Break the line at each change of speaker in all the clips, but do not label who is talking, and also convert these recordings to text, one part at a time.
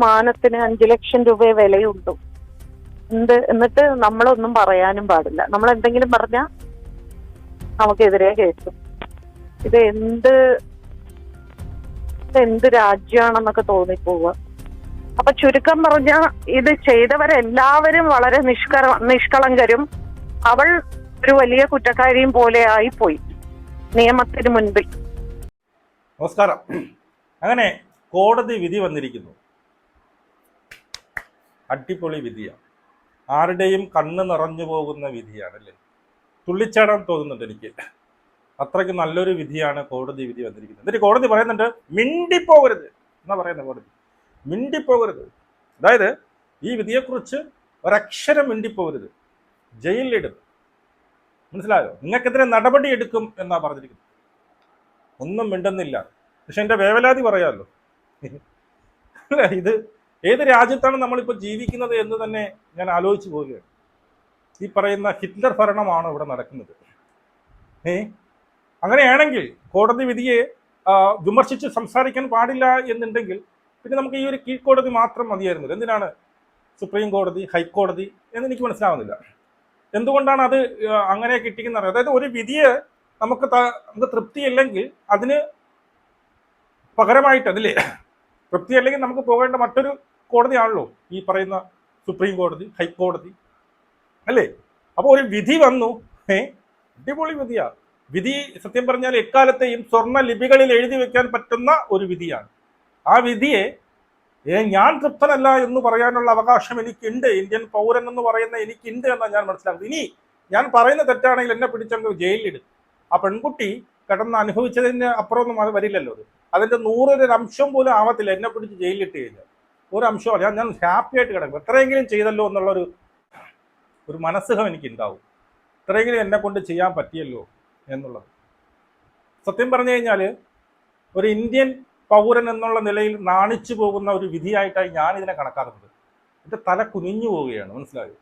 മാനത്തിന് 5 ലക്ഷം രൂപയെ വിലയുള്ളൂ. എന്നിട്ട് നമ്മളൊന്നും പറയാനും പാടില്ല. നമ്മൾ എന്തെങ്കിലും പറഞ്ഞാൽ നമുക്കെതിരെ കേൾക്കും. ഇത് എന്ത് രാജ്യമാണെന്നൊക്കെ തോന്നിപ്പോവുക. അപ്പൊ ചുരുക്കം പറഞ്ഞ ഇത് ചെയ്തവരെല്ലാവരും വളരെ നിഷ്കളങ്കരും. അവൾ ഒരു വലിയ കുറ്റക്കാരിയും പോലെ ആയിപ്പോയി നിയമത്തിന് മുൻപിൽ.
നമസ്കാരം. അങ്ങനെ കോടതി വിധി വന്നിരിക്കുന്നു. അടിപൊളി വിധിയാണ്. ആരുടെയും കണ്ണ് നിറഞ്ഞു പോകുന്ന വിധിയാണ് അല്ലേ? തുള്ളിച്ചാടാൻ തോന്നുന്നുണ്ട് എനിക്ക്. അത്രയ്ക്ക് നല്ലൊരു വിധിയാണ് കോടതി വിധി വന്നിരിക്കുന്നത്. എന്നിട്ട് കോടതി പറയുന്നുണ്ട് മിണ്ടിപ്പോകരുത് എന്നാ പറയുന്നത്. കോടതി മിണ്ടിപ്പോകരുത്, അതായത് ഈ വിധിയെക്കുറിച്ച് ഒരക്ഷരം മിണ്ടിപ്പോകരുത്, ജയിലിലിടും. മനസ്സിലായോ? നിങ്ങൾക്കെതിരെ നടപടി എടുക്കും എന്നാ പറഞ്ഞിരിക്കുന്നത്. ഒന്നും മിണ്ടുന്നില്ല. പക്ഷെ എൻ്റെ വേവലാതി പറയാമല്ലോ. ഇത് ഏത് രാജ്യത്താണ് നമ്മളിപ്പോൾ ജീവിക്കുന്നത് എന്ന് തന്നെ ഞാൻ ആലോചിച്ചു പോവുകയാണ്. ഈ പറയുന്ന ഹിറ്റ്ലർ ഭരണമാണോ ഇവിടെ നടക്കുന്നത്? അങ്ങനെയാണെങ്കിൽ കോടതി വിധിയെ വിമർശിച്ച് സംസാരിക്കാൻ പാടില്ല എന്നുണ്ടെങ്കിൽ പിന്നെ നമുക്ക് ഈ ഒരു കീഴ്ക്കോടതി മാത്രം മതിയായിരുന്നത്. എന്തിനാണ് സുപ്രീം കോടതി, ഹൈക്കോടതി എന്ന് എനിക്ക് മനസ്സിലാവുന്നില്ല. എന്തുകൊണ്ടാണ് അത് അങ്ങനെ കിട്ടിക്കുന്നത്? അതായത് ഒരു വിധിയെ നമുക്ക് തൃപ്തിയില്ലെങ്കിൽ അതിന് പകരമായിട്ട്, അതില്ലേ, തൃപ്തിയല്ലെങ്കിൽ നമുക്ക് പോകേണ്ട മറ്റൊരു കോടതിയാണല്ലോ ഈ പറയുന്ന സുപ്രീം കോടതി, ഹൈക്കോടതി അല്ലേ? അപ്പോൾ ഒരു വിധി വന്നു, അടിപൊളി വിധിയാ. വിധി സത്യം പറഞ്ഞാൽ എക്കാലത്തെയും സ്വർണ്ണ ലിപികളിൽ എഴുതി വെക്കാൻ പറ്റുന്ന ഒരു വിധിയാണ്. ആ വിധിയെ ഞാൻ തൃപ്തനല്ല എന്ന് പറയാനുള്ള അവകാശം എനിക്കുണ്ട്. ഇന്ത്യൻ പൗരൻ എന്ന് പറയുന്ന എനിക്കുണ്ട് എന്നാണ് ഞാൻ മനസ്സിലാക്കുന്നത്. ഇനി ഞാൻ പറയുന്ന തെറ്റാണെങ്കിൽ എന്നെ പിടിച്ചങ്ങ് ജയിലിലിടും. ആ പെൺകുട്ടി കിടന്ന് അനുഭവിച്ചതിന് അപ്പുറമൊന്നും അത് വരില്ലല്ലോ. അതിൻ്റെ 100 അംശം പോലും ആവത്തില്ല എന്നെ പിടിച്ച് ജയിലിലിട്ട് കഴിഞ്ഞാൽ. ഒരു അംശമല്ല. ഞാൻ ഹാപ്പി ആയിട്ട് കിടക്കും. എത്രയെങ്കിലും ചെയ്തല്ലോ എന്നുള്ളൊരു മനസ്സുഖം എനിക്കുണ്ടാവും. ഇത്രയെങ്കിലും എന്നെ കൊണ്ട് ചെയ്യാൻ പറ്റിയല്ലോ എന്നുള്ളത്. സത്യം പറഞ്ഞു കഴിഞ്ഞാൽ ഒരു ഇന്ത്യൻ പൗരൻ എന്നുള്ള നിലയിൽ നാണിച്ചു പോകുന്ന ഒരു വിധിയായിട്ടാണ് ഞാനിതിനെ കണക്കാക്കുന്നത്. എൻ്റെ തല കുനിഞ്ഞു പോവുകയാണ്. മനസ്സിലായോ?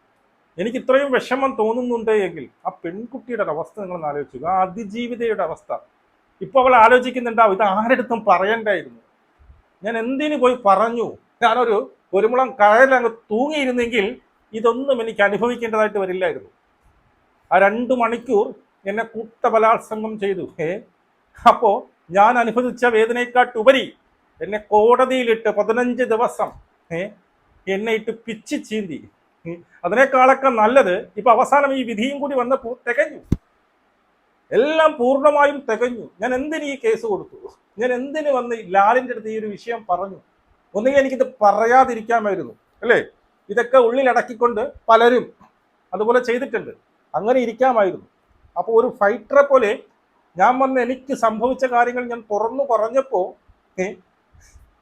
എനിക്ക് ഇത്രയും വിഷമം തോന്നുന്നുണ്ട് എങ്കിൽ ആ പെൺകുട്ടിയുടെ അവസ്ഥ നിങ്ങളൊന്ന് ആലോചിച്ചു. ആ അതിജീവിതയുടെ അവസ്ഥ. ഇപ്പോൾ അവൾ ആലോചിക്കുന്നുണ്ടാവും, ഇത് ആരെടുത്തും പറയണ്ടായിരുന്നു, ഞാൻ എന്തിനു പോയി പറഞ്ഞു. ഒരു മുളം കഴലങ്ങ് തൂങ്ങിയിരുന്നെങ്കിൽ ഇതൊന്നും എനിക്ക് അനുഭവിക്കേണ്ടതായിട്ട് വരില്ലായിരുന്നു. ആ 2 മണിക്കൂർ എന്നെ കൂട്ടബലാത്സംഗം ചെയ്തു. അപ്പോൾ ഞാൻ അനുഭവിച്ച വേദനയെക്കാട്ടുപരി എന്നെ കോടതിയിലിട്ട് 15 ദിവസം എന്നെ ഇട്ട് പിച്ചി ചീന്തി. അതിനേക്കാളൊക്കെ നല്ലത് ഇപ്പൊ അവസാനം ഈ വിധിയും കൂടി വന്നപ്പോൾ തികഞ്ഞു. എല്ലാം പൂർണ്ണമായും തികഞ്ഞു. ഞാൻ എന്തിന് ഈ കേസ് കൊടുത്തു? ഞാൻ എന്തിന് വന്ന് ലാലിൻ്റെ അടുത്ത് ഈ ഒരു വിഷയം പറഞ്ഞു? ഒന്നുകിൽ എനിക്കിത് പറയാതിരിക്കാമായിരുന്നു അല്ലേ? ഇതൊക്കെ ഉള്ളിലടക്കിക്കൊണ്ട് പലരും അതുപോലെ ചെയ്തിട്ടുണ്ട്. അങ്ങനെ ഇരിക്കാമായിരുന്നു. അപ്പോൾ ഒരു ഫൈറ്ററെ പോലെ ഞാൻ വന്ന് എനിക്ക് സംഭവിച്ച കാര്യങ്ങൾ ഞാൻ തുറന്നു പറഞ്ഞപ്പോൾ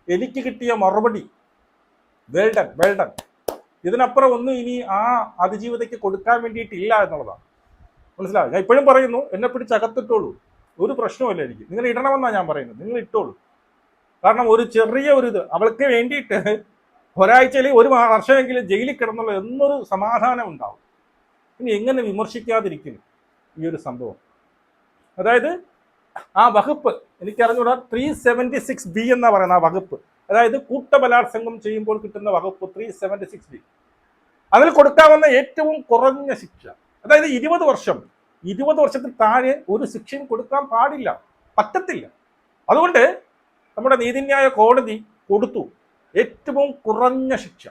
എനിക്ക് കിട്ടിയ മറുപടി വെൽഡൺ. ഇതിനപ്പുറം ഒന്നും ഇനി ആ അതിജീവിതയ്ക്ക് കൊടുക്കാൻ വേണ്ടിയിട്ടില്ല എന്നുള്ളതാണ്. മനസ്സിലാവും? ഞാൻ ഇപ്പോഴും പറയുന്നു, എന്നെ പിടിച്ച് അകത്തിട്ടോളൂ, ഒരു പ്രശ്നവുമില്ല എനിക്ക്. നിങ്ങൾ ഇടണമെന്നാണ് ഞാൻ പറയുന്നത്. നിങ്ങൾ ഇട്ടോളൂ. കാരണം ഒരു ചെറിയ ഇത് അവൾക്ക് വേണ്ടിയിട്ട് ഒരാഴ്ചയിൽ 1 വർഷമെങ്കിലും ജയിലിൽ കിടന്നുള്ള എന്നൊരു സമാധാനം ഉണ്ടാവും. ഇനി എങ്ങനെ വിമർശിക്കാതിരിക്കും ഈ ഒരു സംഭവം? അതായത് ആ വകുപ്പ് എനിക്കറിഞ്ഞൂടാ, 376B എന്നാ പറയുന്ന ആ വകുപ്പ്, അതായത് കൂട്ടബലാത്സംഗം ചെയ്യുമ്പോൾ കിട്ടുന്ന വകുപ്പ് 376B. അതിൽ കൊടുക്കാവുന്ന ഏറ്റവും കുറഞ്ഞ ശിക്ഷ, അതായത് 20 വർഷം. 20 വർഷത്തിൽ താഴെ ഒരു ശിക്ഷയും കൊടുക്കാൻ പാടില്ല, പറ്റത്തില്ല. അതുകൊണ്ട് നമ്മുടെ നീതിന്യായ കോടതി കൊടുത്തു ഏറ്റവും കുറഞ്ഞ ശിക്ഷ.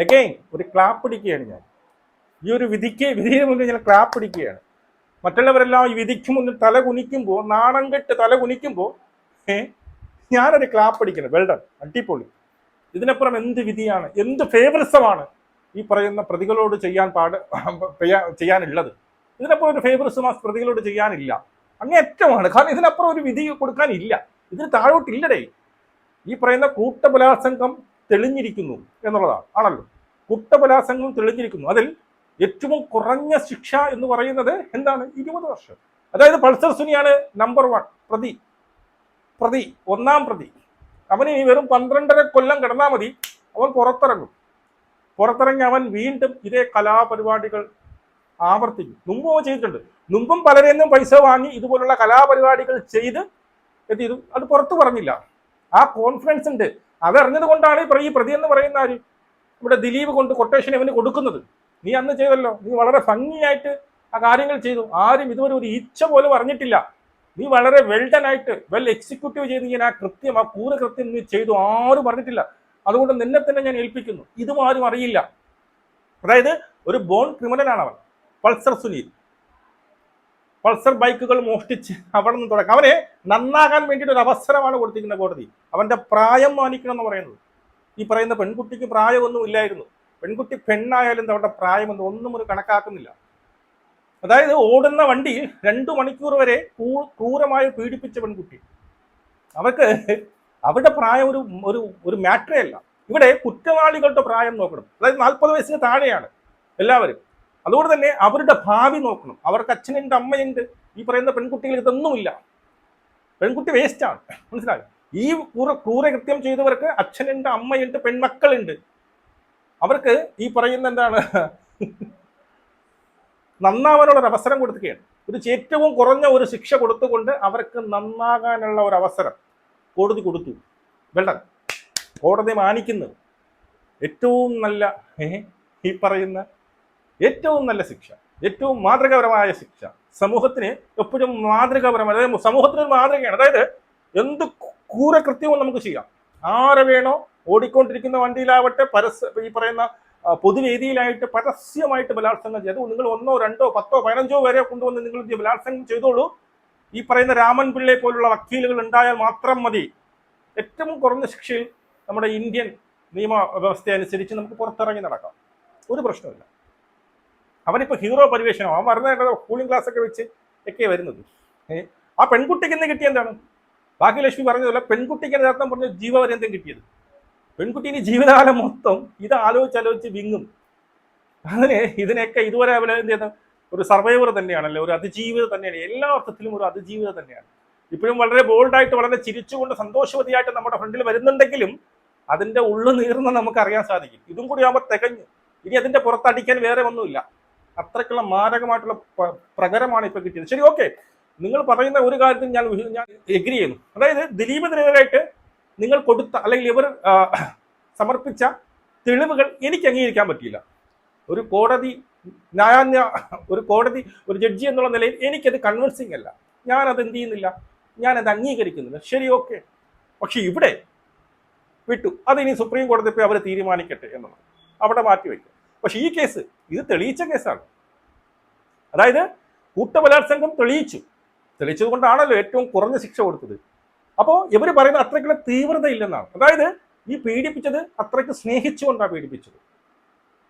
എഗെയിൻ ഒരു ക്ലാപ്പ് അടിക്കുകയാണ് ഞാൻ. ഈ ഒരു വിധിന് മുന്നിൽ ഞാൻ ക്ലാപ്പ് അടിക്കുകയാണ്. മറ്റുള്ളവരെല്ലാം ഈ വിധിക്ക് മുന്നിൽ തല കുനിക്കുമ്പോൾ, നാണം കെട്ട് തല കുനിക്കുമ്പോൾ ഞാനൊരു ക്ലാപ്പ് അടിക്കണം. വെൽഡൺ, അടിപൊളി. ഇതിനപ്പുറം എന്ത് വിധിയാണ്, എന്ത് ഫേവറിസമാണ് ഈ പറയുന്ന പ്രതികളോട് ചെയ്യാനുള്ളത്? ഇതിനപ്പുറം ഒരു ഫേവറിസം ആ പ്രതികളോട് ചെയ്യാനില്ല. അങ്ങേറ്റമാണ്. കാരണം ഇതിനപ്പുറം ഒരു വിധി കൊടുക്കാനില്ല. ഇതിന് താഴോട്ടില്ലടേ. ഈ പറയുന്ന കൂട്ടബലാത്സംഗം തെളിഞ്ഞിരിക്കുന്നു എന്നുള്ളതാണ്. ആണല്ലോ, കൂട്ടബലാത്സംഗം തെളിഞ്ഞിരിക്കുന്നു. അതിൽ ഏറ്റവും കുറഞ്ഞ ശിക്ഷ എന്ന് പറയുന്നത് എന്താണ്? 20 വർഷം. അതായത് പൾസർ സുനിയാണ് നമ്പർ 1 പ്രതി, 1ാം പ്രതി. അവന് ഈ വെറും 12.5 കൊല്ലം കിടന്നാൽ മതി, അവൻ പുറത്തിറങ്ങി അവൻ വീണ്ടും ഇതേ കലാപരിപാടികൾ ആവർത്തിക്കും. മുമ്പും അവൻ ചെയ്തിട്ടുണ്ട്. മുമ്പും പലരിൽ നിന്നും പൈസ വാങ്ങി ഇതുപോലുള്ള കലാപരിപാടികൾ ചെയ്ത് അത് പുറത്തു പറഞ്ഞില്ല. ആ കോൺഫിഡൻസ് ഉണ്ട്. അതറിഞ്ഞത് കൊണ്ടാണ് ഈ പ്രതി എന്ന് പറയുന്ന ആര് ഇവിടെ ദിലീപ് കൊണ്ട് കൊട്ടേഷൻ ഇവന് കൊടുക്കുന്നത്. നീ അന്ന് ചെയ്തല്ലോ, നീ വളരെ ഭംഗിയായിട്ട് ആ കാര്യങ്ങൾ ചെയ്തു. ആരും ഇതുവരെ ഒരു ഈച്ച പോലും അറിഞ്ഞിട്ടില്ല. നീ വളരെ വെൽഡനായിട്ട് എക്സിക്യൂട്ടീവ് ചെയ്ത് ഇങ്ങനെ ആ കൃത്യം നീ ചെയ്തു, ആരും പറഞ്ഞിട്ടില്ല. അതുകൊണ്ട് നിന്നെ തന്നെ ഞാൻ ഏൽപ്പിക്കുന്നു. ഇതും ആരും അറിയില്ല. അതായത് ഒരു ബോൺ ക്രിമിനലാണ് അവൻ. പൾസർ സുനിൽ പൾസർ ബൈക്കുകൾ മോഷ്ടിച്ച് അവിടെ നിന്ന് തുടക്കം. അവനെ നന്നാകാൻ വേണ്ടിയിട്ട് ഒരു അവസരമാണ് കൊടുത്തിരിക്കുന്ന കോടതി. അവന്റെ പ്രായം മാനിക്കണം എന്ന് പറയുന്നത്. ഈ പറയുന്ന പെൺകുട്ടിക്ക് പ്രായമൊന്നും ഇല്ലായിരുന്നു. പെൺകുട്ടി പെണ്ണായാലും അവരുടെ പ്രായമൊന്നും ഒന്നും ഒരു കണക്കാക്കുന്നില്ല. അതായത് ഓടുന്ന വണ്ടിയിൽ 2 മണിക്കൂർ വരെ ക്രൂരമായി പീഡിപ്പിച്ച പെൺകുട്ടി. അവരുടെ പ്രായം ഒരു മാറ്ററേ അല്ല. ഇവിടെ കുറ്റവാളികളുടെ പ്രായം നോക്കണം. അതായത് 40 വയസ്സിന് താഴെയാണ് എല്ലാവരും. അതുകൊണ്ട് തന്നെ അവരുടെ ഭാവി നോക്കണം. അവർക്ക് അച്ഛനുണ്ട്, അമ്മയുണ്ട്. ഈ പറയുന്ന പെൺകുട്ടികൾ ഇതൊന്നുമില്ല. പെൺകുട്ടി വേസ്റ്റാണ്, മനസ്സിലായോ? ഈ ക്രൂരകൃത്യം ചെയ്തവർക്ക് അച്ഛനുണ്ട്, അമ്മയുണ്ട്, പെൺമക്കളുണ്ട്. അവർക്ക് ഈ പറയുന്ന എന്താണ് നന്നാവാനുള്ള ഒരു അവസരം കൊടുക്കുകയാണ്. ഏറ്റവും കുറഞ്ഞ ഒരു ശിക്ഷ കൊടുത്തുകൊണ്ട് അവർക്ക് നന്നാകാനുള്ള ഒരു അവസരം കോടതി കൊടുത്തു. വെള്ളം കോടതി മാനിക്കുന്നു. ഏറ്റവും നല്ല ഈ പറയുന്ന ഏറ്റവും നല്ല ശിക്ഷ, ഏറ്റവും മാതൃകാപരമായ ശിക്ഷ, സമൂഹത്തിന് എപ്പോഴും മാതൃകാപരമായ, അതായത് സമൂഹത്തിനൊരു മാതൃകയാണ്. അതായത് എന്ത് ക്രൂരകൃത്യവും നമുക്ക് ചെയ്യാം. ആരെ വേണോ, ഓടിക്കൊണ്ടിരിക്കുന്ന വണ്ടിയിലാവട്ടെ, ഈ പറയുന്ന പൊതുവേദിയിലായിട്ട് പരസ്യമായിട്ട് ബലാത്സംഗം ചെയ്തു. നിങ്ങൾ 1, 2, 10, 15 വരെ കൊണ്ടുവന്ന് നിങ്ങൾ ബലാത്സംഗം ചെയ്തോളൂ. ഈ പറയുന്ന രാമൻ പിള്ളയെ പോലുള്ള വക്കീലുകൾ ഉണ്ടായാൽ മാത്രം മതി. ഏറ്റവും കുറഞ്ഞ ശിക്ഷയിൽ നമ്മുടെ ഇന്ത്യൻ നിയമവ്യവസ്ഥ അനുസരിച്ച് നമുക്ക് പുറത്തിറങ്ങി നടക്കാം, ഒരു പ്രശ്നമില്ല. അവനിപ്പോൾ ഹീറോ പരിവേഷണം, അവൻ പറഞ്ഞ കൂളിംഗ് ക്ലാസ് ഒക്കെ വെച്ച് ഒക്കെ വരുന്നത്. ആ പെൺകുട്ടിക്ക് ഇന്ന് കിട്ടിയ എന്താണ്? ഭാഗ്യലക്ഷ്മി പറഞ്ഞതുപോലെ പെൺകുട്ടിക്ക് നേരത്തെ പറഞ്ഞ ജീവപര്യന്തം കിട്ടിയത്. പെൺകുട്ടി ഇനി ജീവിതകാലം മൊത്തം ഇത് ആലോചിച്ച് വിങ്ങും. ഇതിനെയൊക്കെ ഇതുവരെ അവരെ എന്ത് ചെയ്യുന്ന ഒരു സർവൈവർ തന്നെയാണല്ലോ, ഒരു അതിജീവിത തന്നെയാണ്. എല്ലാ അർത്ഥത്തിലും ഒരു അതിജീവിത തന്നെയാണ്. ഇപ്പോഴും വളരെ ബോൾഡായിട്ട്, വളരെ ചിരിച്ചുകൊണ്ട് സന്തോഷവതിയായിട്ട് നമ്മുടെ ഫ്രണ്ടിൽ വരുന്നുണ്ടെങ്കിലും അതിന്റെ ഉള്ളു നീർന്ന് നമുക്ക് അറിയാൻ സാധിക്കും. ഇതും കൂടി ആകുമ്പോൾ തികഞ്ഞു. ഇനി അതിന്റെ പുറത്തടിക്കാൻ വേറെ ഒന്നുമില്ല. അത്രയ്ക്കുള്ള മാരകമായിട്ടുള്ള പ്രകരമാണ് ഇപ്പൊ കിട്ടിയത്. ശരി, ഓക്കെ, നിങ്ങൾ പറയുന്ന ഒരു കാര്യത്തിൽ ഞാൻ എഗ്രി ചെയ്യുന്നു. അതായത് ദിലീപിനെതിരായിട്ട് നിങ്ങൾ കൊടുത്ത അല്ലെങ്കിൽ ഇവർ സമർപ്പിച്ച തെളിവുകൾ എനിക്ക് അംഗീകരിക്കാൻ പറ്റിയില്ല. ഒരു കോടതി ഒരു ജഡ്ജി എന്നുള്ള നിലയിൽ എനിക്കത് കൺവിൻസിങ് അല്ല. ഞാനത് എന്ത് ചെയ്യുന്നില്ല, ഞാനത് അംഗീകരിക്കുന്നില്ല. ശരി, ഓക്കെ. പക്ഷെ ഇവിടെ വിട്ടു. അതിനി സുപ്രീം കോടതി പോയി അവർ തീരുമാനിക്കട്ടെ എന്നുള്ളത് അവിടെ മാറ്റിവെക്കും. പക്ഷെ ഈ കേസ് ഇത് തെളിയിച്ച കേസാണ്. അതായത് കൂട്ടബലാത്സംഗം തെളിയിച്ചത് കൊണ്ടാണല്ലോ ഏറ്റവും കുറഞ്ഞ ശിക്ഷ കൊടുത്തത്. അപ്പോൾ ഇവർ പറയുന്ന അത്രയ്ക്കുള്ള തീവ്രത ഇല്ലെന്നാണ്. അതായത് ഈ പീഡിപ്പിച്ചത് അത്രയ്ക്ക് സ്നേഹിച്ചുകൊണ്ടാണ് പീഡിപ്പിച്ചത്.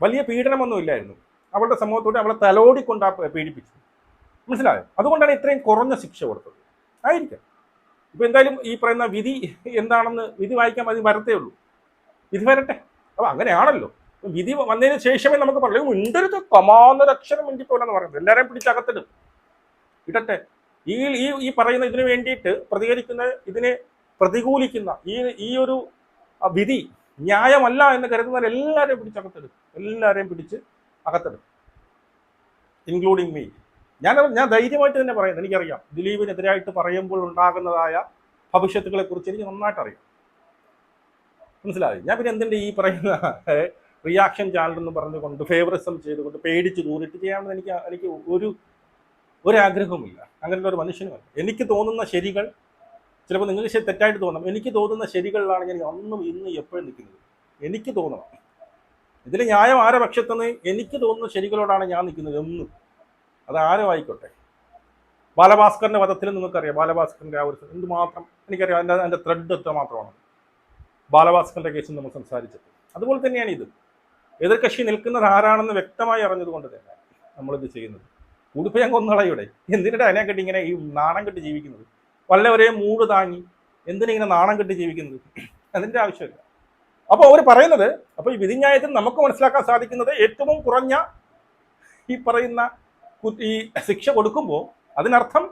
വലിയ പീഡനമൊന്നും ഇല്ലായിരുന്നു. അവളുടെ സമൂഹത്തോടെ അവളെ തലോടിക്കൊണ്ടാണ് പീഡിപ്പിച്ചത്. മനസ്സിലായോ? അതുകൊണ്ടാണ് ഇത്രയും കുറഞ്ഞ ശിക്ഷ കൊടുത്തത്. ആയിരിക്കാം. ഇപ്പൊ എന്തായാലും ഈ പറയുന്ന വിധി എന്താണെന്ന് വിധി വായിക്കാൻ മതി, വരത്തേ ഉള്ളൂ. വിധി വരട്ടെ. അപ്പൊ അങ്ങനെയാണല്ലോ. വിധി വന്നതിന് ശേഷമേ നമുക്ക് പറയൂ മിണ്ടരുത്, കമാന്നൊരക്ഷരം മിണ്ടിപ്പോലെന്ന് പറയുന്നത്. എല്ലാവരെയും പിടിച്ചകത്തിടും, ഇടട്ടെ. ഈ പറയുന്ന ഇതിനു വേണ്ടിയിട്ട് പ്രതികരിക്കുന്ന, ഇതിനെ പ്രതികൂലിക്കുന്ന ഈ ഒരു വിധി ന്യായമല്ല എന്ന് കരുതുന്ന എല്ലാവരെയും പിടിച്ചകത്തിടും, എല്ലാവരെയും പിടിച്ച് അകത്തിടും, ഇൻക്ലൂഡിങ് മീ. ഞാൻ ധൈര്യമായിട്ട് തന്നെ പറയുന്നത്. എനിക്കറിയാം ദിലീപിനെതിരായിട്ട് പറയുമ്പോൾ ഉണ്ടാകുന്നതായ ഭവിഷ്യത്തുകളെ കുറിച്ച് എനിക്ക് നന്നായിട്ട് അറിയാം. മനസ്സിലായി? ഞാൻ പിന്നെ എന്തിൻ്റെ ഈ പറയുന്ന റിയാക്ഷൻ ചാനൽ എന്ന് പറഞ്ഞുകൊണ്ട് ഫേവറിസം ചെയ്തുകൊണ്ട് പേടിച്ച് ദൂരിട്ട് ചെയ്യാമെന്ന് എനിക്ക് ഒരാഗ്രഹവുമില്ല. അങ്ങനെയുള്ള ഒരു മനുഷ്യനുമല്ല. എനിക്ക് തോന്നുന്ന ശരികൾ ചിലപ്പോൾ നിങ്ങൾക്ക് തെറ്റായിട്ട് തോന്നണം. എനിക്ക് തോന്നുന്ന ശരികളിലാണ് ഞാൻ അന്നും ഇന്ന് എപ്പോഴും നിൽക്കുന്നത്. എനിക്ക് തോന്നണം ഇതിൽ ന്യായം ആരെ പക്ഷത്തുനിന്ന് എനിക്ക് തോന്നുന്ന ശരികളോടാണ് ഞാൻ നിൽക്കുന്നത് എന്നും. അത് ആരോ ആയിക്കോട്ടെ. ബാലഭാസ്കറിന്റെ വധത്തിൽ നിങ്ങൾക്കറിയാം, ബാലഭാസ്കറിന്റെ ആ ഒരു എന്തുമാത്രം എനിക്കറിയാം, അതിൻ്റെ ത്രെഡ് എത്രമാത്രമാണ് ബാലഭാസ്കറിന്റെ കേസിൽ നമ്മൾ സംസാരിച്ചത്. അതുപോലെ തന്നെയാണ് ഇത്. എതിർകക്ഷി നിൽക്കുന്നത് ആരാണെന്ന് വ്യക്തമായി അറിഞ്ഞതുകൊണ്ട് തന്നെ നമ്മളിത് ചെയ്യുന്നത്. കൂടിപ്പോയി ഞാൻ കൊന്നളയുടെ എന്തിനാണ് അതിനെ കെട്ടി ഇങ്ങനെ ഈ നാണം കെട്ടി ജീവിക്കുന്നത്? വല്ലവരെയും മൂട് താങ്ങി എന്തിനിങ്ങനെ നാണം കെട്ടി ജീവിക്കുന്നത്? അതിൻ്റെ ആവശ്യമില്ല. അപ്പോൾ അവർ പറയുന്നത്, അപ്പോൾ ഈ വിധിന്യായത്തിൽ നമുക്ക് മനസ്സിലാക്കാൻ സാധിക്കുന്നത് ഏറ്റവും കുറഞ്ഞ ഈ പറയുന്ന ഈ ശിക്ഷ കൊടുക്കുമ്പോൾ അതിനർത്ഥം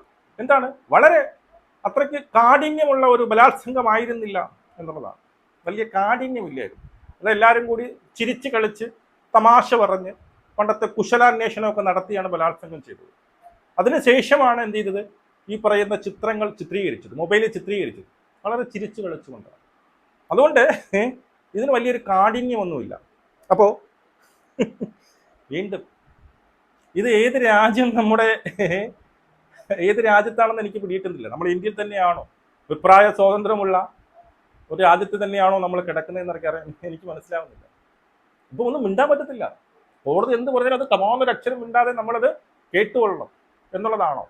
എന്താണ്? വളരെ അത്രയ്ക്ക് കാഠിന്യമുള്ള ഒരു ബലാത്സംഗമായിരുന്നില്ല എന്നുള്ളതാണ്. വലിയ കാഠിന്യമില്ലായിരുന്നു. അതെല്ലാവരും കൂടി ചിരിച്ച് കളിച്ച് തമാശ പറഞ്ഞ് പണ്ടത്തെ കുശലാന്വേഷണമൊക്കെ നടത്തിയാണ് ബലാത്സംഗം ചെയ്തത്. അതിനുശേഷമാണ് എന്ത് ചെയ്തത്? ഈ പറയുന്ന ചിത്രങ്ങൾ ചിത്രീകരിച്ചത്, മൊബൈലിൽ ചിത്രീകരിച്ചത് വളരെ ചിരിച്ചു കളിച്ചുകൊണ്ടാണ്. അതുകൊണ്ട് ഇതിന് വലിയൊരു കാഠിന്യമൊന്നുമില്ല. അപ്പോൾ വീണ്ടും ഇത് ഏത് രാജ്യം ഏത് രാജ്യത്താണെന്ന് എനിക്ക് പിടിയിട്ടുന്നില്ല. നമ്മൾ ഇന്ത്യയിൽ തന്നെയാണോ, അഭിപ്രായ സ്വാതന്ത്ര്യമുള്ള ഒരു രാജ്യത്ത് തന്നെയാണോ നമ്മൾ കിടക്കുന്നതെന്നൊക്കെ എനിക്ക് മനസ്സിലാവുന്നില്ല. ഇപ്പൊ ഒന്നും മിണ്ടാൻ പറ്റത്തില്ല. കോടതി എന്ത് പറഞ്ഞാലും അത് തമാമൊരു അക്ഷരം മിണ്ടാതെ നമ്മളത് കേട്ടുകൊള്ളണം എന്നുള്ളതാണോ?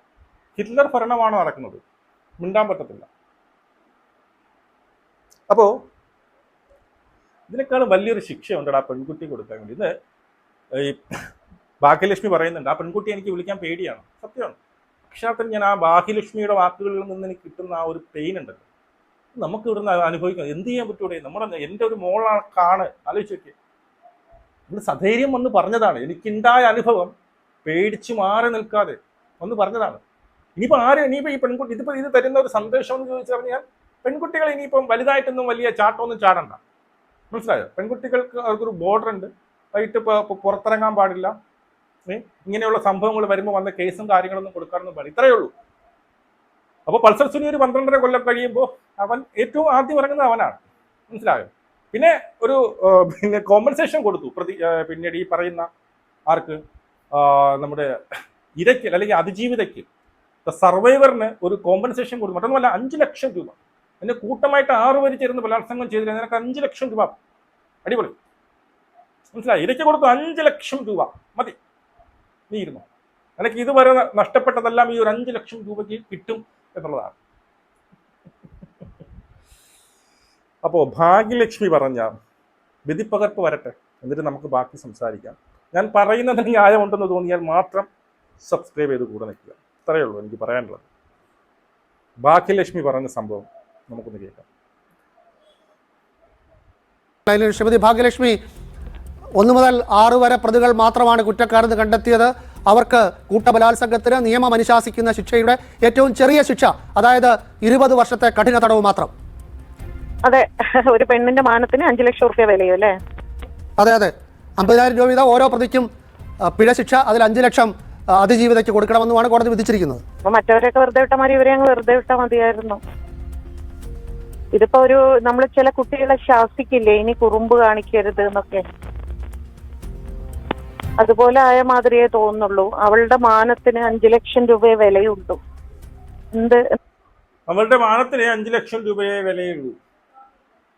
ഹിറ്റ്ലർ ഭരണമാണോ നടക്കുന്നത്? മിണ്ടാൻ പറ്റത്തില്ല. അപ്പോ ഇതിനേക്കാളും വലിയൊരു ശിക്ഷയുണ്ട് ആ പെൺകുട്ടി കൊടുക്കാൻ വേണ്ടി. ഇത് ഈ ഭാഗ്യലക്ഷ്മി പറയുന്നുണ്ട്, ആ പെൺകുട്ടി എനിക്ക് വിളിക്കാൻ പേടിയാണ്. സത്യമാണ്. അക്ഷരാർത്ഥം ഞാൻ ആ ഭാഗ്യലക്ഷ്മിയുടെ വാക്കുകളിൽ നിന്ന് എനിക്ക് കിട്ടുന്ന ആ ഒരു പെയിൻ ഉണ്ടല്ലോ, നമുക്ക് ഇവിടുന്ന് അനുഭവിക്കാം. എന്ത് ചെയ്യാൻ പറ്റൂടെ? എൻ്റെ ഒരു മോളാണ്, ആലോചിച്ച് നമ്മൾ സധൈര്യം വന്ന് പറഞ്ഞതാണ്. എനിക്കുണ്ടായ അനുഭവം പേടിച്ചു മാറി നിൽക്കാതെ വന്ന് പറഞ്ഞതാണ്. ഇനിയിപ്പോൾ ഈ പെൺകുട്ടി ഇത് തരുന്ന ഒരു സന്ദേശം എന്ന് ചോദിച്ചു കഴിഞ്ഞാൽ, പെൺകുട്ടികൾ ഇനിയിപ്പം വലുതായിട്ടൊന്നും വലിയ ചാട്ടമൊന്നും ചാടണ്ട. മനസ്സിലായോ? പെൺകുട്ടികൾക്ക് അവർക്കൊരു ബോർഡർ ഉണ്ട്. വൈകിട്ട് പുറത്തിറങ്ങാൻ പാടില്ല. ഇങ്ങനെയുള്ള സംഭവങ്ങൾ വരുമ്പോൾ വന്ന കേസും കാര്യങ്ങളൊന്നും കൊടുക്കാനൊന്നും പാടില്ല. ഇത്രയേ ഉള്ളൂ. അപ്പോൾ പൾസർ സുനി ഒരു 12.5 കൊല്ലം കഴിയുമ്പോൾ അവൻ ഏറ്റവും ആദ്യം ഇറങ്ങുന്നത് അവനാണ്. മനസ്സിലായോ? പിന്നെ ഒരു കോമ്പൻസേഷൻ കൊടുത്തു പിന്നീട് ഈ പറയുന്ന ആർക്ക്, നമ്മുടെ ഇരയ്ക്ക് അല്ലെങ്കിൽ അതിജീവിതയ്ക്ക്, സർവൈവറിന് ഒരു കോമ്പൻസേഷൻ കൊടുത്തു. മറ്റൊന്നുമല്ല, 5 ലക്ഷം രൂപ. എന്നെ കൂട്ടമായിട്ട് 6 പേര് ചേർന്ന് ബലാത്സംഗം ചെയ്തില്ല, നിനക്ക് 5 ലക്ഷം രൂപ. അടിപൊളി. മനസ്സിലായി? ഇരയ്ക്ക് കൊടുത്തു 5 ലക്ഷം രൂപ മതി, നീ ഇരുന്നു. എനിക്ക് ഇതുവരെ നഷ്ടപ്പെട്ടതെല്ലാം ഈ ഒരു 5 ലക്ഷം രൂപയ്ക്ക് കിട്ടും എന്നുള്ളതാണ്. അപ്പോൾ ഭാഗ്യലക്ഷ്മി പറഞ്ഞ വിധിപ്പകർപ്പ് വരട്ടെ, എന്നിട്ട് നമുക്ക് ബാക്കി സംസാരിക്കാം. ഞാൻ പറയുന്നതിന് ന്യായമുണ്ടെന്ന് തോന്നിയാൽ മാത്രം സബ്സ്ക്രൈബ് ചെയ്ത് കൂടെ നിൽക്കുക. ഇത്രയേ ഉള്ളൂ എനിക്ക് പറയാനുള്ളത്. ഭാഗ്യലക്ഷ്മി പറഞ്ഞ സംഭവം നമുക്കൊന്ന് കേൾക്കാം.
ശ്രീമതി ഭാഗ്യലക്ഷ്മി, 1 മുതൽ 6 വരെ പ്രതികൾ മാത്രമാണ് കുറ്റക്കാരെന്ന് കണ്ടെത്തിയത്. അവർക്ക് കൂട്ടബലാത്സംഗത്തിന് നിയമം അനുശാസിക്കുന്ന ശിക്ഷയുടെ ഏറ്റവും ചെറിയ ശിക്ഷ, അതായത് 20 വർഷത്തെ കഠിന തടവ് മാത്രം.
അതെ, ഒരു പെണ്ണിന്റെ മാനത്തിന് 5 ലക്ഷം റുപ്യ വിലയോ അല്ലേ?
അതെ, 50,000 രൂപ വീതം ഓരോ പ്രതിക്കും പിഴ ശിക്ഷ, അതിൽ 5 ലക്ഷം അതിജീവിതയ്ക്ക് കൊടുക്കണമെന്നുമാണ് കോടതി വിധിച്ചിരിക്കുന്നത്.
അപ്പൊ മറ്റവരെയൊക്കെ വെറുതെ വിട്ടാൽ മതി, ഇവരെ അങ്ങ് വെറുതെ വിട്ടാൽ മതിയായിരുന്നു. ഇതിപ്പോ നമ്മൾ ചില കുട്ടികളെ ശാസിക്കില്ലേ, ഇനി കുറുമ്പ് കാണിക്കരുത് എന്നൊക്കെ, അതുപോലെ ആയ മാതിരിയേ തോന്നുള്ളൂ. അവളുടെ മാനത്തിന് 5 ലക്ഷം രൂപയെ വിലയുള്ളൂ.
അവളുടെ മാനത്തിന് 5 ലക്ഷം രൂപയെ വിലയുള്ളൂ.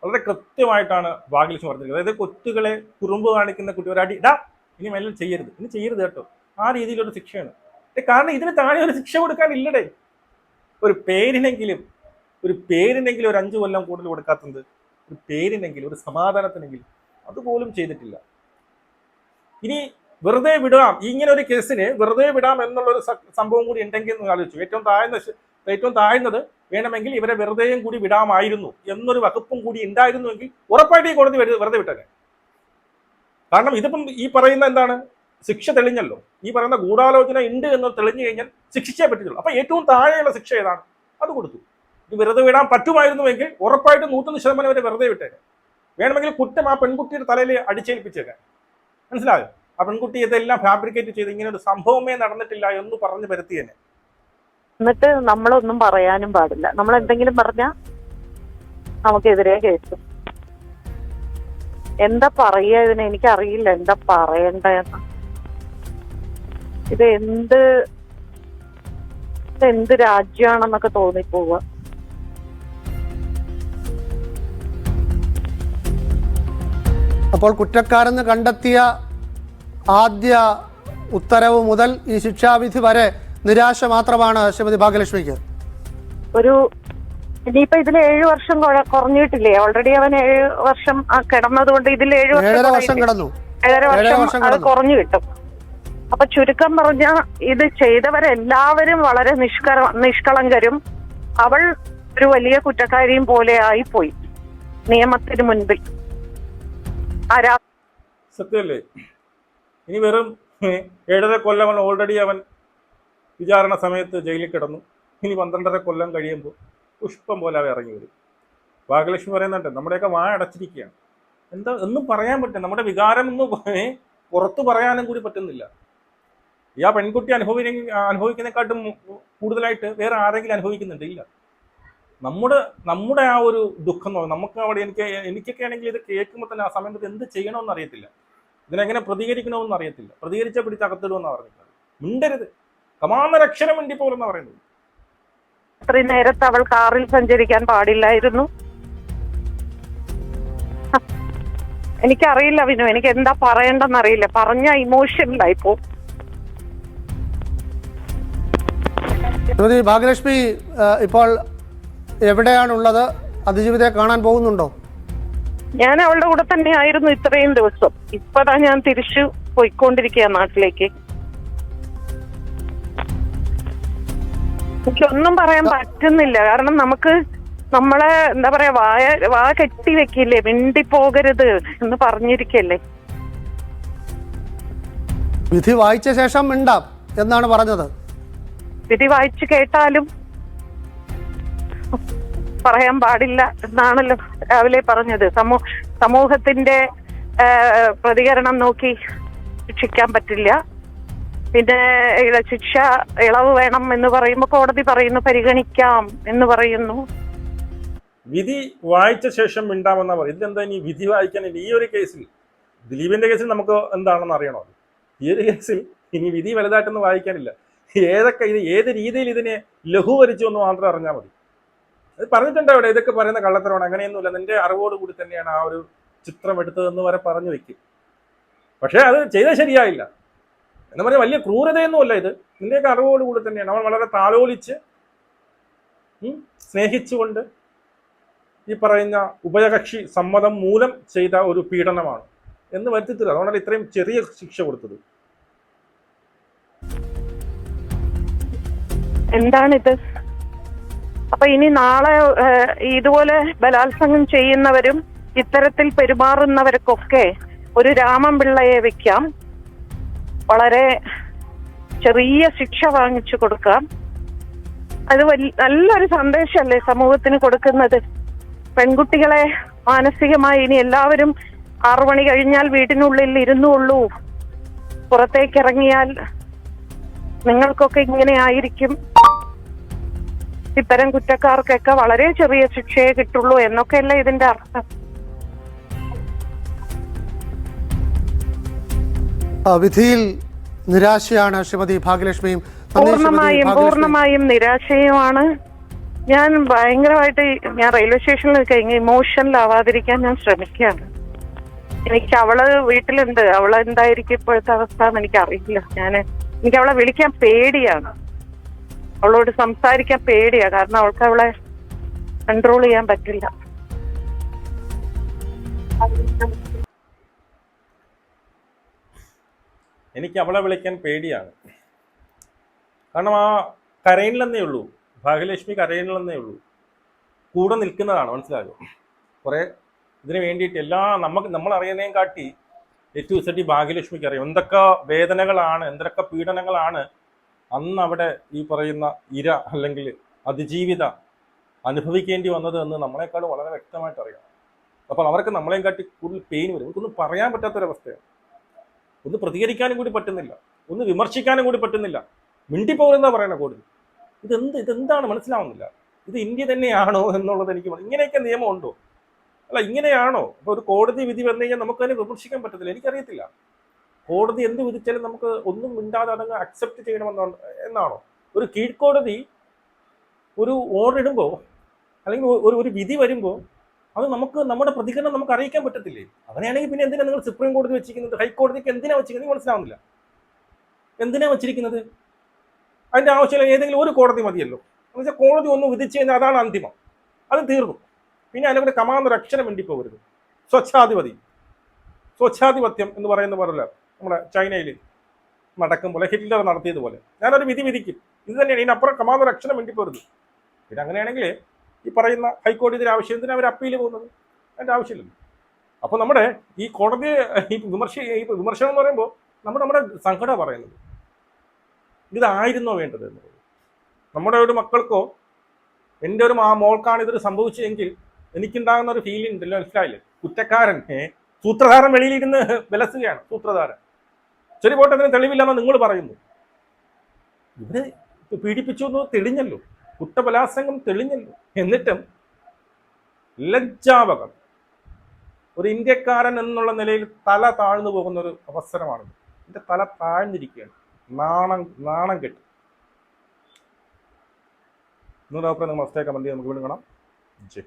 വളരെ കൃത്യമായിട്ടാണ് ഭാഗ്യലക്ഷ്മി പറഞ്ഞിരിക്കുന്നത്. അതായത് കൊച്ചുകളെ കുറുമ്പ് കാണിക്കുന്ന കുട്ടി ഒരു അടി, ഇനി മെല്ലെ ചെയ്യരുത്, ഇനി ചെയ്യരുത് കേട്ടോ, ആ രീതിയിലൊരു ശിക്ഷയാണ്. കാരണം ഇതിന് താഴെ ഒരു ശിക്ഷ കൊടുക്കാനില്ലടേ. ഒരു പേരിനെങ്കിലും ഒരു 5 കൊല്ലം കൂടുതൽ കൊടുക്കാത്തത്, ഒരു പേരിനെങ്കിലും, ഒരു സമാധാനത്തിനെങ്കിലും അതുപോലും ചെയ്തിട്ടില്ല. ഇനി വെറുതെ വിടാം, ഇങ്ങനെ ഒരു കേസിന് വെറുതെ വിടാം എന്നുള്ളൊരു സംഭവം കൂടി ഉണ്ടെങ്കിൽ എന്ന് ആലോചിച്ചു. ഏറ്റവും താഴ്ന്നത് വേണമെങ്കിൽ ഇവരെ വെറുതെയും കൂടി വിടാമായിരുന്നു എന്നൊരു വകുപ്പും കൂടി ഉണ്ടായിരുന്നുവെങ്കിൽ ഉറപ്പായിട്ട് ഈ കോടതി വെറുതെ വിട്ടേനെ. കാരണം ഇതിപ്പം ഈ പറയുന്ന എന്താണ്, ശിക്ഷ തെളിഞ്ഞല്ലോ. ഈ പറയുന്ന ഗൂഢാലോചന ഉണ്ട് എന്ന് തെളിഞ്ഞു കഴിഞ്ഞാൽ ശിക്ഷിച്ചേ പറ്റുള്ളൂ. അപ്പൊ ഏറ്റവും താഴെയുള്ള ശിക്ഷ ഏതാണ്, അത് കൊടുത്തു. ഇത് വെറുതെ വിടാൻ പറ്റുമായിരുന്നുവെങ്കിൽ ഉറപ്പായിട്ടും 100% വരെ വെറുതെ വിട്ടേനെ. വേണമെങ്കിൽ കുറ്റം ആ പെൺകുട്ടിയുടെ തലയിൽ അടിച്ചേൽപ്പിച്ചേക്കാൻ. മനസ്സിലായോ? ആ പെൺകുട്ടി ഇതെല്ലാം ഫാബ്രിക്കേറ്റ് ചെയ്ത് ഇങ്ങനെ ഒരു സംഭവമേ നടന്നിട്ടില്ല എന്ന് പറഞ്ഞു വരുത്തിയേനെ.
എന്നിട്ട് നമ്മളൊന്നും പറയാനും പാടില്ല. നമ്മൾ എന്തെങ്കിലും പറഞ്ഞാൽ നമുക്കെതിരെ കേസും. എന്താ പറയുക ഇതിന്, എനിക്കറിയില്ല എന്താ പറയണ്ടെന്ന്. ഇത് എന്ത് രാജ്യമാണെന്നൊക്കെ തോന്നിപ്പോവുക.
അപ്പോൾ കുറ്റക്കാരെന്ന് കണ്ടെത്തിയ ആദ്യ ഉത്തരവ് മുതൽ ഈ ശിക്ഷാവിധി വരെ നിരാശ മാത്രമാണ് ശ്രീമതി ഭാഗ്യലക്ഷ്മിക്ക്.
ഇനിയിപ്പോ ഇതിൽ 7 വർഷം കുറഞ്ഞിട്ടില്ലേ? ഓൾറെഡി അവൻ 7 വർഷം കിടന്നത് കൊണ്ട് ഇതിൽ
7 വർഷം കിടന്നു.
7.5 വർഷം അത് കുറഞ്ഞു കിട്ടും. അപ്പൊ ചുരുക്കം പറഞ്ഞ ഇത് ചെയ്തവരെല്ലാവരും വളരെ നിഷ്കളങ്കരും. അവൾ ഒരു വലിയ കുറ്റക്കാരിയും പോലെ ആയിപ്പോയി നിയമത്തിന് മുൻപിൽ.
സത്യമല്ലേ? ഇനി വെറും 7.5 കൊല്ലം ഓൾറെഡി അവൻ വിചാരണ സമയത്ത് ജയിലിൽ കിടന്നു. ഇനി 12.5 കൊല്ലം കഴിയുമ്പോൾ പുഷ്പം പോലെ അവ ഇറങ്ങി വരും. ഭാഗ്യലക്ഷ്മി പറയുന്നുണ്ട്, നമ്മുടെയൊക്കെ വായ അടച്ചിരിക്കുകയാണ്. ഒന്നും പറയാൻ പറ്റും, നമ്മുടെ വികാരം ഒന്നും പുറത്തു പറയാനും കൂടി പറ്റുന്നില്ല. ആ പെൺകുട്ടി അനുഭവിക്കുന്നതിനെക്കാട്ടും കൂടുതലായിട്ട് വേറെ ആരെങ്കിലും അനുഭവിക്കുന്നുണ്ട്? ഇല്ല. നമ്മുടെ ആ ഒരു ദുഃഖം നമുക്ക് അവിടെ എനിക്കൊക്കെ ആണെങ്കിൽ ഇത് കേൾക്കുമ്പോൾ തന്നെ ആ സമയത്ത് എന്ത് ചെയ്യണമെന്ന് അറിയത്തില്ല, ഇതിനെങ്ങനെ പ്രതികരിക്കണമെന്ന് അറിയത്തില്ല. പ്രതികരിച്ചാൽ പിടിച്ച് അകത്തിടുമെന്നാണ് പറഞ്ഞിട്ടുള്ളത്. മിണ്ടരുത്, കമാന്നൊരക്ഷരം മിണ്ടിപ്പോലെന്നാ പറയുന്നത്.
അത്രയും നേരത്തെ അവൾ കാറിൽ സഞ്ചരിക്കാൻ പാടില്ലായിരുന്നു. എനിക്കറിയില്ല വിനു, എനിക്ക് എന്താ പറയണ്ടെന്നറിയില്ല. പറഞ്ഞ ഇമോഷനിലായിപ്പോ.
ശ്രീമതി ഭാഗ്യലക്ഷ്മി ഇപ്പോൾ എവിടെയാണുള്ളത്? അതിജീവിതയെ കാണാൻ പോകുന്നുണ്ടോ?
ഞാൻ അവളുടെ കൂടെ തന്നെ ആയിരുന്നു ഇത്രയും ദിവസം. ഇപ്പതാ ഞാൻ തിരിച്ചു പോയിക്കൊണ്ടിരിക്കുക നാട്ടിലേക്ക്. എനിക്കൊന്നും പറയാൻ പറ്റുന്നില്ല. കാരണം നമുക്ക് നമ്മളെ എന്താ പറയാ വാ കെട്ടി വെക്കില്ലേ, മിണ്ടിപ്പോകരുത് എന്ന് പറഞ്ഞിരിക്കല്ലേ.
വിധി വായിച്ച ശേഷം മിണ്ടാം എന്നാണ് പറഞ്ഞത്.
വിധി വായിച്ചു കേട്ടാലും പറയാൻ പാടില്ല എന്നാണല്ലോ രാവിലെ പറഞ്ഞത്. സമൂഹത്തിന്റെ പ്രതികരണം നോക്കി ശിക്ഷിക്കാൻ പറ്റില്ല. പിന്നെ ശിക്ഷ ഇളവ് വേണം എന്ന് പറയുമ്പോൾ കോടതി പറയുന്നു പരിഗണിക്കാം എന്ന് പറയുന്നു.
വിധി വായിച്ച ശേഷം മിണ്ടാമെന്നാ പറയും. ഇതെന്താ ഇനി വിധി വായിക്കാൻ? ഈ ഒരു കേസിൽ, ദിലീപിന്റെ കേസിൽ നമുക്ക് എന്താണെന്ന് അറിയണോ? ഈ ഒരു കേസിൽ ഇനി വിധി വലുതായിട്ടൊന്നും വായിക്കാനില്ല. ഏത് രീതിയിൽ ഇതിനെ ലഘൂകരിച്ചു എന്ന് മാത്രം അറിഞ്ഞാൽ മതി. അത് പറഞ്ഞിട്ടുണ്ട് അവിടെ, ഇതൊക്കെ പറയുന്ന കള്ളത്തരമാണ്, അങ്ങനെയൊന്നുമില്ല, നിന്റെ അറിവോട് കൂടി തന്നെയാണ് ആ ഒരു ചിത്രം എടുത്തതെന്ന് വരെ പറഞ്ഞു വെക്കും. പക്ഷെ അത് ചെയ്താൽ ശരിയായില്ല എന്ന് പറഞ്ഞാൽ വലിയ ക്രൂരതയൊന്നുമല്ല ഇത്. നിന്റെയൊക്കെ അറിവോട് കൂടി തന്നെയാണ്. അവൻ വളരെ താലോലിച്ച് സ്നേഹിച്ചുകൊണ്ട് ഈ പറയുന്ന ഉഭയകക്ഷി സമ്മതം മൂലം ചെയ്ത ഒരു പീഡനമാണ് എന്ന് വരുത്തിത്തരും. അതുകൊണ്ടാണ് ഇത്രയും ചെറിയ ശിക്ഷ കൊടുത്തത്.
എന്താണിത്? അപ്പൊ ഇനി നാളെ ഇതുപോലെ ബലാത്സംഗം ചെയ്യുന്നവരും ഇത്തരത്തിൽ പെരുമാറുന്നവർക്കൊക്കെ ഒരു രാമൻപിള്ളയെ വെക്കാം, വളരെ ചെറിയ ശിക്ഷ വാങ്ങിച്ചു കൊടുക്കാം. അത് നല്ലൊരു സന്ദേശമല്ലേ സമൂഹത്തിന് കൊടുക്കുന്നത്? പെൺകുട്ടികളെ മാനസികമായി ഇനി എല്ലാവരും 6 മണി കഴിഞ്ഞാൽ വീട്ടിനുള്ളിൽ ഇരുന്നുള്ളൂ, പുറത്തേക്ക് ഇറങ്ങിയാൽ നിങ്ങൾക്കൊക്കെ ഇങ്ങനെ ആയിരിക്കും, ഇത്തരം കുറ്റക്കാർക്കൊക്കെ വളരെ ചെറിയ ശിക്ഷയെ കിട്ടുള്ളൂ എന്നൊക്കെയല്ലേ ഇതിന്റെ അർത്ഥം.
വിധിയിൽ നിരാശയാണ് ശ്രീമതി ഭാഗ്യലക്ഷ്മിയും.
പൂർണ്ണമായും നിരാശയുമാണ്. ഞാൻ ഭയങ്കരമായിട്ട് ഞാൻ റെയിൽവേ സ്റ്റേഷനിൽ കഴിഞ്ഞ് ഇമോഷണലാവാതിരിക്കാൻ ഞാൻ ശ്രമിക്കുകയാണ്. എനിക്ക് അവള് വീട്ടിലുണ്ട്, അവള് എന്തായിരിക്കും ഇപ്പോഴത്തെ അവസ്ഥ എന്ന് എനിക്കറിയില്ല. എനിക്ക് അവളെ വിളിക്കാൻ പേടിയാണ്, അവളോട് സംസാരിക്കാൻ പേടിയാ. കാരണം അവൾക്ക് അവളെ കൺട്രോൾ ചെയ്യാൻ പറ്റില്ല.
എനിക്ക് അവളെ വിളിക്കാൻ പേടിയാണ്. കാരണം ആ കരയിലെന്നേ ഉള്ളൂ, ഭാഗ്യലക്ഷ്മി കരയിലെന്നേ ഉള്ളൂ. കൂടെ നിൽക്കുന്നതാണ്, മനസ്സിലാകും. കുറേ ഇതിന് വേണ്ടിയിട്ട് നമ്മൾ അറിയുന്നതിനെ കാട്ടി ഏറ്റവും സെറ്റി ഭാഗ്യലക്ഷ്മിക്ക് അറിയാം എന്തൊക്കെ വേദനകളാണ്, എന്തൊക്കെ പീഡനങ്ങളാണ് അന്ന് അവിടെ ഈ പറയുന്ന ഇര അല്ലെങ്കിൽ അതിജീവിത അനുഭവിക്കേണ്ടി വന്നത് എന്ന് നമ്മളെക്കാളും വളരെ വ്യക്തമായിട്ട് അറിയാം. അപ്പോൾ അവർക്ക് നമ്മളെയും കാട്ടി കൂടുതൽ പെയിൻ വരും. നമുക്കൊന്നും പറയാൻ പറ്റാത്തൊരവസ്ഥയാണ്. ഒന്ന് പ്രതികരിക്കാനും കൂടി പറ്റുന്നില്ല, ഒന്ന് വിമർശിക്കാനും കൂടി പറ്റുന്നില്ല. മിണ്ടിപ്പോകുന്ന പറയണ കൂടുതൽ. ഇതെന്താണ് മനസ്സിലാവുന്നില്ല. ഇത് ഇന്ത്യ തന്നെയാണോ എന്നുള്ളത് എനിക്ക് ഇങ്ങനെയൊക്കെ നിയമമുണ്ടോ? അല്ല, ഇങ്ങനെയാണോ? ഇപ്പോൾ ഒരു കോടതി വിധി വന്നു കഴിഞ്ഞാൽ നമുക്കതിനെ വിമർശിക്കാൻ പറ്റത്തില്ല. എനിക്കറിയത്തില്ല കോടതി എന്ത് വിധിച്ചാലും നമുക്ക് ഒന്നും മിണ്ടാതെ അതങ്ങ് അക്സെപ്റ്റ് എന്നാണോ? ഒരു കീഴ്ക്കോടതി ഒരു ഓർഡർ ഇടുമ്പോൾ അല്ലെങ്കിൽ ഒരു വിധി വരുമ്പോൾ അത് നമ്മുടെ പ്രതികരണം നമുക്ക് അറിയിക്കാൻ പറ്റത്തില്ലേ? അങ്ങനെയാണെങ്കിൽ പിന്നെ എന്തിനാണ് നിങ്ങൾ സുപ്രീം കോടതി വെച്ചിരിക്കുന്നത്? ഹൈക്കോടതിക്ക് എന്തിനാ വെച്ചിരിക്കുന്നത്? മനസ്സിലാവുന്നില്ല. എന്തിനാ വെച്ചിരിക്കുന്നത്? അതിൻ്റെ ആവശ്യമില്ല. ഏതെങ്കിലും ഒരു കോടതി മതിയല്ലോ. എന്ന് വെച്ചാൽ കോടതി ഒന്ന് വിധിച്ചു കഴിഞ്ഞാൽ അതാണ് അന്തിമം, അത് തീർന്നു. പിന്നെ അതിനെക്കൂടെ കമാന്നൊരു അക്ഷരം വേണ്ടിപ്പോകരുത്. സ്വച്ഛാധിപത്യം എന്ന് പറയുന്ന പോലല്ല നമ്മുടെ ചൈനയിൽ നടക്കും പോലെ, ഹിറ്റ്ലർ നടത്തിയതുപോലെ ഞാനൊരു വിധി വിധിക്കും, ഇത് തന്നെയാണ്. ഇതിനപ്പുറം കമാന്നൊരു അക്ഷരം വേണ്ടിപ്പോരുത്. പിന്നെ അങ്ങനെയാണെങ്കിൽ ഈ പറയുന്ന ഹൈക്കോടതിയുടെ ആവശ്യം എന്തിനാണ് അവർ അപ്പീൽ പോകുന്നത്? അതിൻ്റെ ആവശ്യമില്ലല്ലോ. അപ്പോൾ നമ്മുടെ ഈ കോടതിയെ വിമർശനം എന്ന് പറയുമ്പോൾ നമ്മുടെ സങ്കടം പറയുന്നത് ഇതായിരുന്നോ വേണ്ടത് എന്നുള്ളത്. നമ്മുടെ ഒരു മക്കൾക്കോ എൻ്റെ ഒരു മോൾക്കാണ് ഇതൊരു സംഭവിച്ചതെങ്കിൽ എനിക്കുണ്ടാകുന്ന ഒരു ഫീലിംഗ് ഉണ്ടല്ലോ, മനസ്സിലായില്ലേ? കുറ്റക്കാരൻ സൂത്രധാരൻ വെളിയിലിരുന്ന് വിലസുകയാണ്. സൂത്രധാരൻ ശരി പോട്ടെ, അതിന് തെളിവില്ലെന്ന് നിങ്ങൾ പറയുന്നു. ഇവര് പീഡിപ്പിച്ചു എന്ന് തെളിഞ്ഞല്ലോ. കുറ്റബലാത്സംഗം തെളിഞ്ഞല്ലോ. എന്നിട്ടും ലജ്ജാവകം, ഒരു ഇന്ത്യക്കാരൻ എന്നുള്ള നിലയിൽ തല താഴ്ന്നു പോകുന്ന ഒരു അവസരമാണ്. എൻ്റെ തല താഴ്ന്നിരിക്കുകയാണ്, നാണം കെട്ട്. നിങ്ങളുടെ അഭിപ്രായം നിങ്ങൾ മസ്റ്റായി കമന്റ് ചെയ്യാൻ നമുക്ക് വീണ്ടും കാണാം. ജയ്.